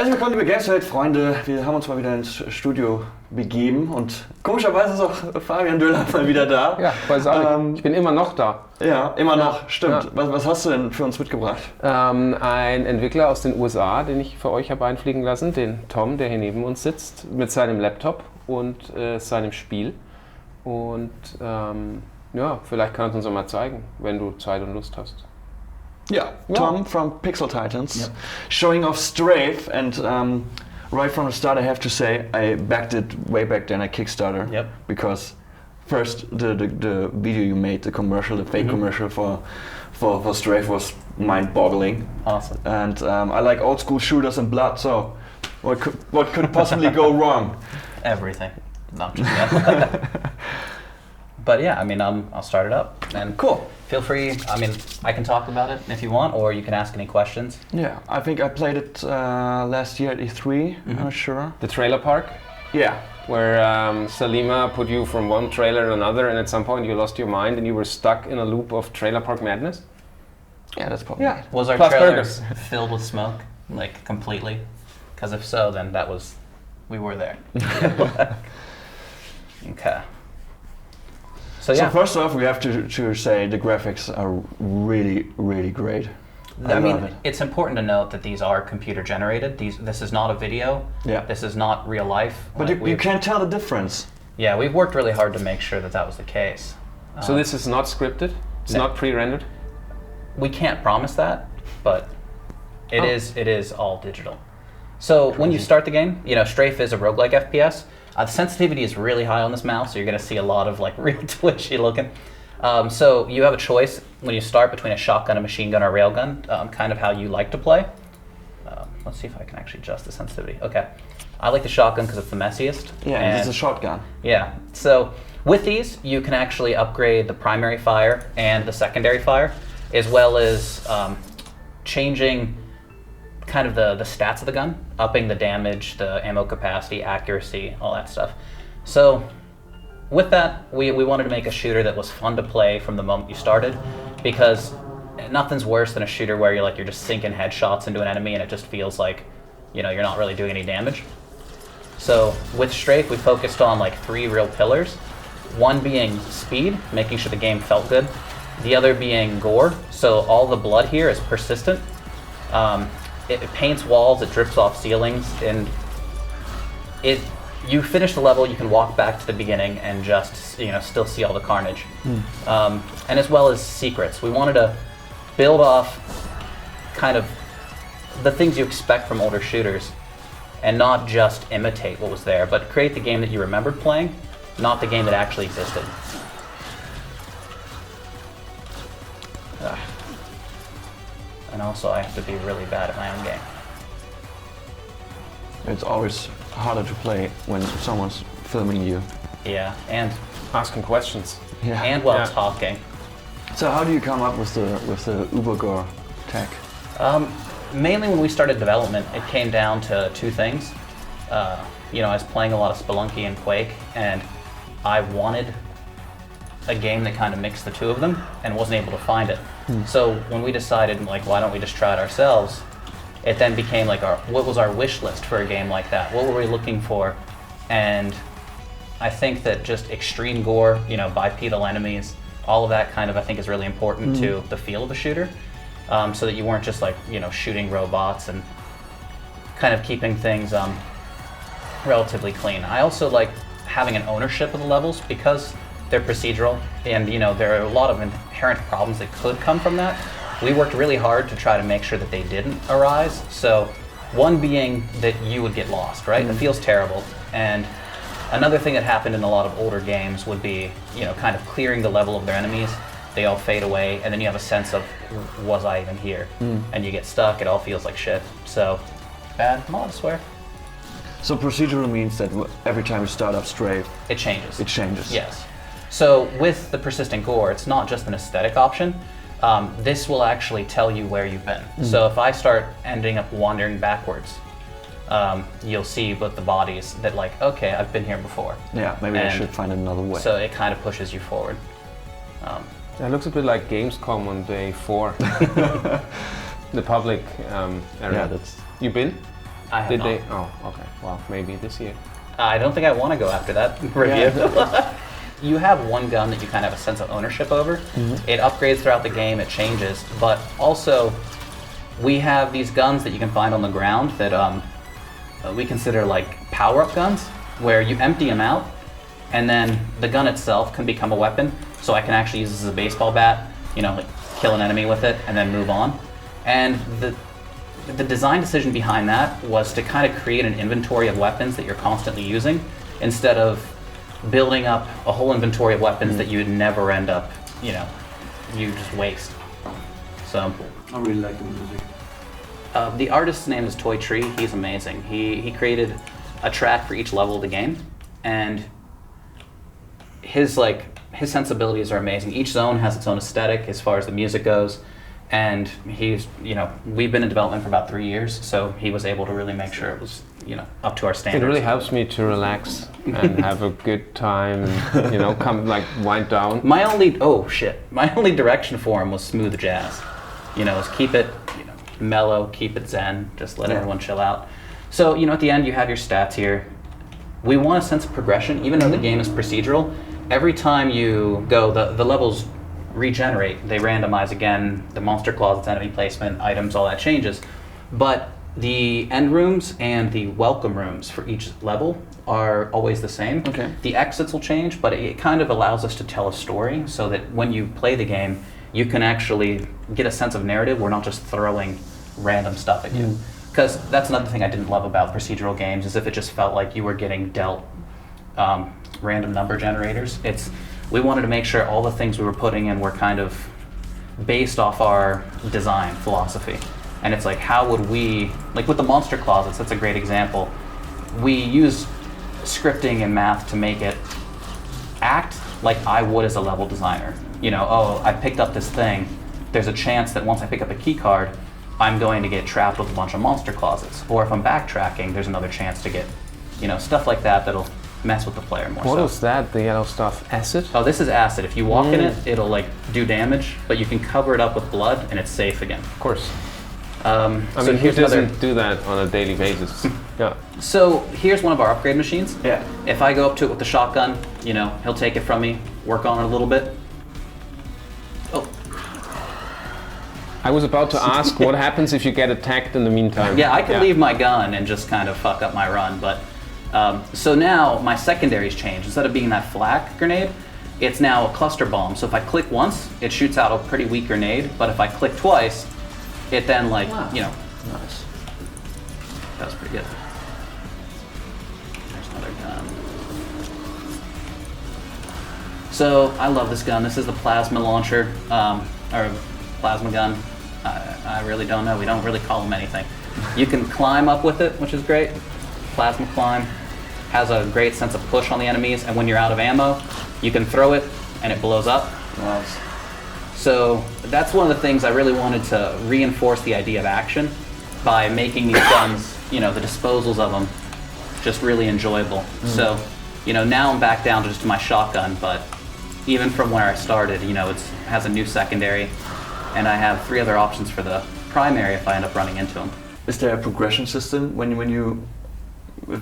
Herzlich willkommen, liebe Gameswelt-Freunde. Wir haben uns mal wieder ins Studio begeben und komischerweise ist auch Fabian Döller mal wieder da. Ja, weiß auch nicht. Ich bin immer noch da. Ja, immer noch, stimmt. Ja. Was hast du denn für uns mitgebracht? Ein Entwickler aus den USA, den ich für euch habe einfliegen lassen, den Tom, der hier neben uns sitzt, mit seinem Laptop und seinem Spiel. Und ja, vielleicht kannst du uns mal zeigen, wenn du Zeit und Lust hast. Yeah, Tom from Pixel Titans, showing off STRAFE, and right from the start I have to say I backed it way back then at Kickstarter, because first the video you made, the commercial, the fake commercial for STRAFE was mind-boggling. Awesome. And I like old school shooters and blood, so what could possibly go wrong? Everything. No, just that. But yeah, I mean, I'll start it up. And cool. Feel free, I mean, I can talk about it if you want, or you can ask any questions. Yeah, I think I played it last year at E3, I'm not sure. The trailer park? Yeah. Where Salima put you from one trailer to another, and at some point you lost your mind and you were stuck in a loop of trailer park madness? Yeah, that's probably it. Was our Plus trailer burgers. filled with smoke, like completely? Because if so, then we were there. Okay. So first off, we have to say the graphics are really, really great. I mean, it's important to note that these are computer generated. This is not a video. Yeah. This is not real life. But you can't tell the difference. Yeah, we've worked really hard to make sure that was the case. So this is not scripted? It's no. not pre-rendered? We can't promise that, but it is all digital. So when you start the game, Strafe is a roguelike FPS. The sensitivity is really high on this mouse, so you're going to see a lot of real twitchy looking. So you have a choice when you start between a shotgun, a machine gun, or a railgun, kind of how you like to play. Let's see if I can actually adjust the sensitivity. Okay, I like the shotgun because it's the messiest. Yeah, and it's a shotgun. Yeah, so with these, you can actually upgrade the primary fire and the secondary fire, as well as changing kind of the stats of the gun, upping the damage, the ammo capacity, accuracy, all that stuff. So with that, we wanted to make a shooter that was fun to play from the moment you started, because nothing's worse than a shooter where you're just sinking headshots into an enemy and it just feels like you're not really doing any damage. So with Strafe, we focused on 3 real pillars. One being speed, making sure the game felt good. The other being gore, so all the blood here is persistent. It paints walls, it drips off ceilings, and you finish the level, you can walk back to the beginning and just still see all the carnage. And as well as secrets. We wanted to build off kind of the things you expect from older shooters and not just imitate what was there, but create the game that you remembered playing, not the game that actually existed. And also, I have to be really bad at my own game. It's always harder to play when someone's filming you. Yeah, and Asking questions. Yeah. and while talking. So how do you come up with the Uber-Gore tech? Mainly when we started development, it came down to 2 things. I was playing a lot of Spelunky and Quake, and I wanted a game that kind of mixed the 2 of them and wasn't able to find it. So when we decided, why don't we just try it ourselves, it then became what was our wish list for a game like that? What were we looking for? And I think that just extreme gore, bipedal enemies, all of that kind of I think is really important to the feel of a shooter, so that you weren't just shooting robots and kind of keeping things relatively clean. I also like having an ownership of the levels because they're procedural, and there are a lot of inherent problems that could come from that. We worked really hard to try to make sure that they didn't arise. So one being that you would get lost, right? It feels terrible. And another thing that happened in a lot of older games would be, kind of clearing the level of their enemies. They all fade away, and then you have a sense of, was I even here? And you get stuck, it all feels like shit. So, bad, I'm allowed to swear. So procedural means that every time you start up Strafe, It changes. it changes. Yes. So with the persistent gore, it's not just an aesthetic option. This will actually tell you where you've been. So if I start ending up wandering backwards, you'll see with the bodies that okay, I've been here before. Yeah, maybe I should find another way. So it kind of pushes you forward. It looks a bit like Gamescom on day 4. The public area. Yeah, that's. You been? I have Did not. they? Oh, okay. Well, maybe this year. I don't think I want to go after that review. You have one gun that you kind of have a sense of ownership over. It upgrades throughout the game, it changes, but also we have these guns that you can find on the ground that we consider like power-up guns, where you empty them out, and then the gun itself can become a weapon. So I can actually use this as a baseball bat, like kill an enemy with it, and then move on. And the design decision behind that was to kind of create an inventory of weapons that you're constantly using, instead of building up a whole inventory of weapons that you would never end up, you just waste. So I really like the music. the artist's name is Toy Tree. He's amazing. He created a track for each level of the game, and his sensibilities are amazing. Each zone has its own aesthetic as far as the music goes, and we've been in development for about 3 years, so he was able to really make sure it was up to our standards. It really helps me to relax and have a good time, and come wind down. My only direction for him was smooth jazz. Is keep it mellow, keep it zen, just let everyone chill out. So at the end you have your stats here. We want a sense of progression, even though the game is procedural. Every time you go, the levels regenerate, they randomize again, the monster closets, enemy placement, items, all that changes. But the end rooms and the welcome rooms for each level are always the same. Okay. The exits will change, but it kind of allows us to tell a story so that when you play the game, you can actually get a sense of narrative. We're not just throwing random stuff at you. Because that's another thing I didn't love about procedural games, is if it just felt like you were getting dealt random number generators. We wanted to make sure all the things we were putting in were kind of based off our design philosophy. And it's like, how would we, like with the monster closets, that's a great example. We use scripting and math to make it act like I would as a level designer. I picked up this thing. There's a chance that once I pick up a key card, I'm going to get trapped with a bunch of monster closets. Or if I'm backtracking, there's another chance to get, stuff like that that'll mess with the player more. What is that, the yellow stuff? Acid? Oh, this is acid. If you walk in it, it'll do damage, but you can cover it up with blood and it's safe again. Of course. So who here's doesn't do that on a daily basis? Yeah. So here's one of our upgrade machines. Yeah. If I go up to it with the shotgun, he'll take it from me, work on it a little bit. Oh. I was about to ask what happens if you get attacked in the meantime. Yeah, I could leave my gun and just kind of fuck up my run, but so now my secondaries change. Instead of being that flak grenade, it's now a cluster bomb. So if I click once, it shoots out a pretty weak grenade, but if I click twice, it then Nice. That was pretty good. There's another gun. So I love this gun. This is the plasma launcher, or plasma gun. I really don't know. We don't really call them anything. You can climb up with it, which is great. Plasma climb. Has a great sense of push on the enemies, and when you're out of ammo, you can throw it and it blows up. Nice. So that's one of the things I really wanted to reinforce the idea of action by making these guns, the disposals of them, just really enjoyable. So, now I'm back down to just my shotgun, but even from where I started, it has a new secondary, and I have 3 other options for the primary if I end up running into them. Is there a progression system when you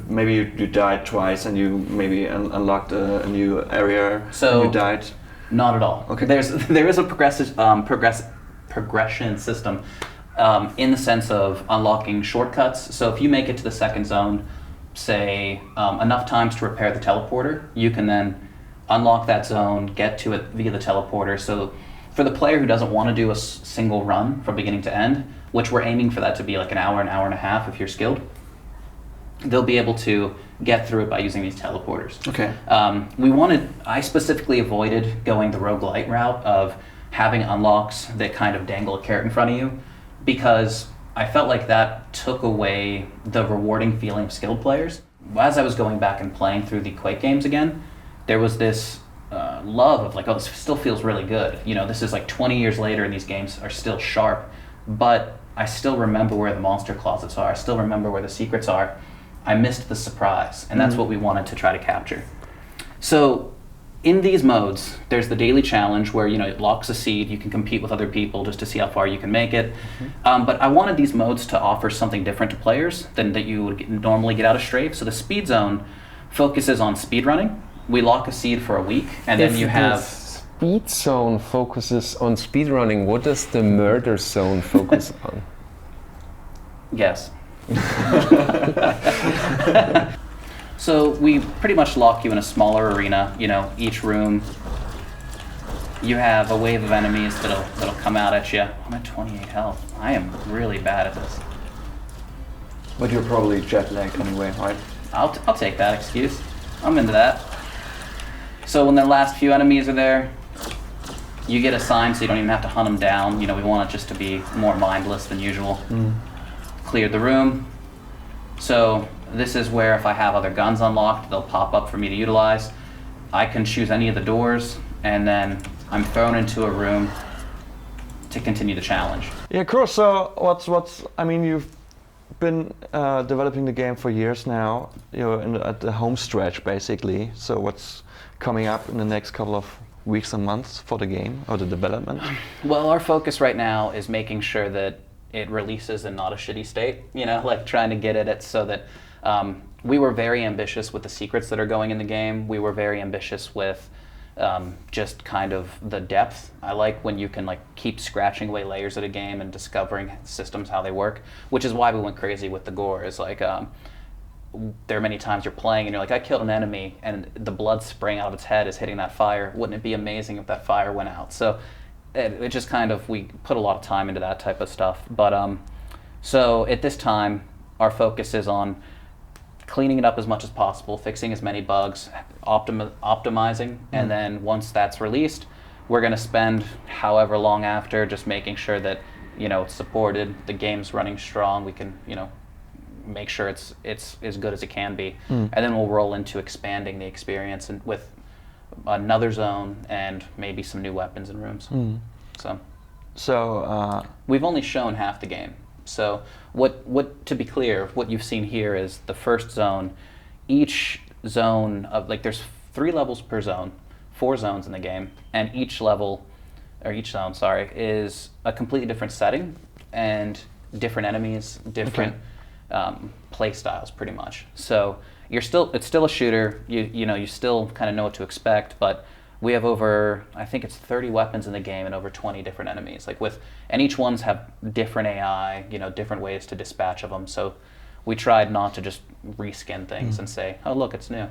maybe you died twice and you maybe unlocked a new area So- and you died? Not at all. Okay. There is a progression system in the sense of unlocking shortcuts. So if you make it to the second zone, say enough times to repair the teleporter, you can then unlock that zone, get to it via the teleporter. So for the player who doesn't want to do a single run from beginning to end, which we're aiming for that to be like an hour and a half if you're skilled, they'll be able to get through it by using these teleporters. Okay. I specifically avoided going the roguelite route of having unlocks that kind of dangle a carrot in front of you, because I felt like that took away the rewarding feeling of skilled players. As I was going back and playing through the Quake games again, there was this love of like, oh, this still feels really good. This is like 20 years later and these games are still sharp, but I still remember where the monster closets are. I still remember where the secrets are. I missed the surprise, and that's what we wanted to try to capture. So in these modes, there's the daily challenge where it locks a seed. You can compete with other people just to see how far you can make it. But I wanted these modes to offer something different to players than that you would normally get out of Strafe. So the speed zone focuses on speed running. We lock a seed for a week, and then you have... Speed zone focuses on speedrunning. What does the murder zone focus on? Yes. So we pretty much lock you in a smaller arena. Each room, you have a wave of enemies that'll come out at you. I'm at 28 health. I am really bad at this. But you're probably jet lagged anyway, right? I'll take that excuse. I'm into that. So when the last few enemies are there, you get assigned so you don't even have to hunt them down. We want it just to be more mindless than usual. Cleared the room. So this is where if I have other guns unlocked, they'll pop up for me to utilize. I can choose any of the doors, and then I'm thrown into a room to continue the challenge. Yeah, cool. So you've been developing the game for years now. You're at the home stretch, basically. So what's coming up in the next couple of weeks and months for the game or the development? Well, our focus right now is making sure that it releases in not a shitty state, trying to get it so that we were very ambitious with the secrets that are going in the game. We were very ambitious with just kind of the depth. I like when you can keep scratching away layers at a game and discovering systems, how they work, which is why we went crazy with the gore. Is there are many times you're playing and you're like, I killed an enemy and the blood spraying out of its head is hitting that fire. Wouldn't it be amazing if that fire went out? So it just kind of, we put a lot of time into that type of stuff. But so at this time, our focus is on cleaning it up as much as possible, fixing as many bugs, optimizing, and then once that's released, we're going to spend however long after just making sure that it's supported, the game's running strong, we can make sure it's as good as it can be, and then we'll roll into expanding the experience and with another zone and maybe some new weapons and rooms. So we've only shown half the game. So what to be clear, what you've seen here is the first zone. Each zone of there's 3 levels per zone, 4 zones in the game, and each zone, is a completely different setting and different enemies, different play styles, pretty much. So it's still a shooter. You still kind of know what to expect, but we have over, I think it's 30 weapons in the game and over 20 different enemies. And each ones have different AI, different ways to dispatch of them. So we tried not to just reskin things and say, oh look, it's new.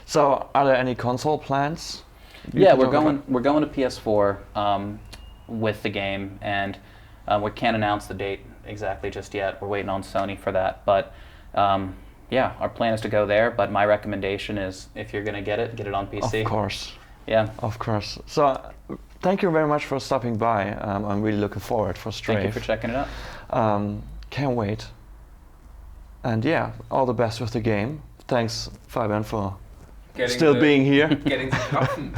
So are there any console plans? Yeah, we're going to PS4 with the game, and we can't announce the date exactly just yet. We're waiting on Sony for that, but yeah, our plan is to go there, but my recommendation is if you're going to get it on PC. Of course. Yeah. Of course. So thank you very much for stopping by. I'm really looking forward for Strafe. Thank you for checking it out. Can't wait. And yeah, all the best with the game. Thanks, Fabian, for being here. Getting the coffin.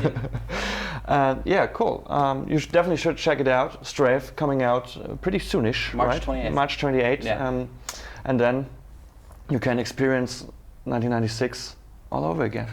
Yeah, cool. You definitely should check it out. Strafe coming out pretty soonish, March right? 28th. March 28th. Yeah. And then you can experience 1996 all over again.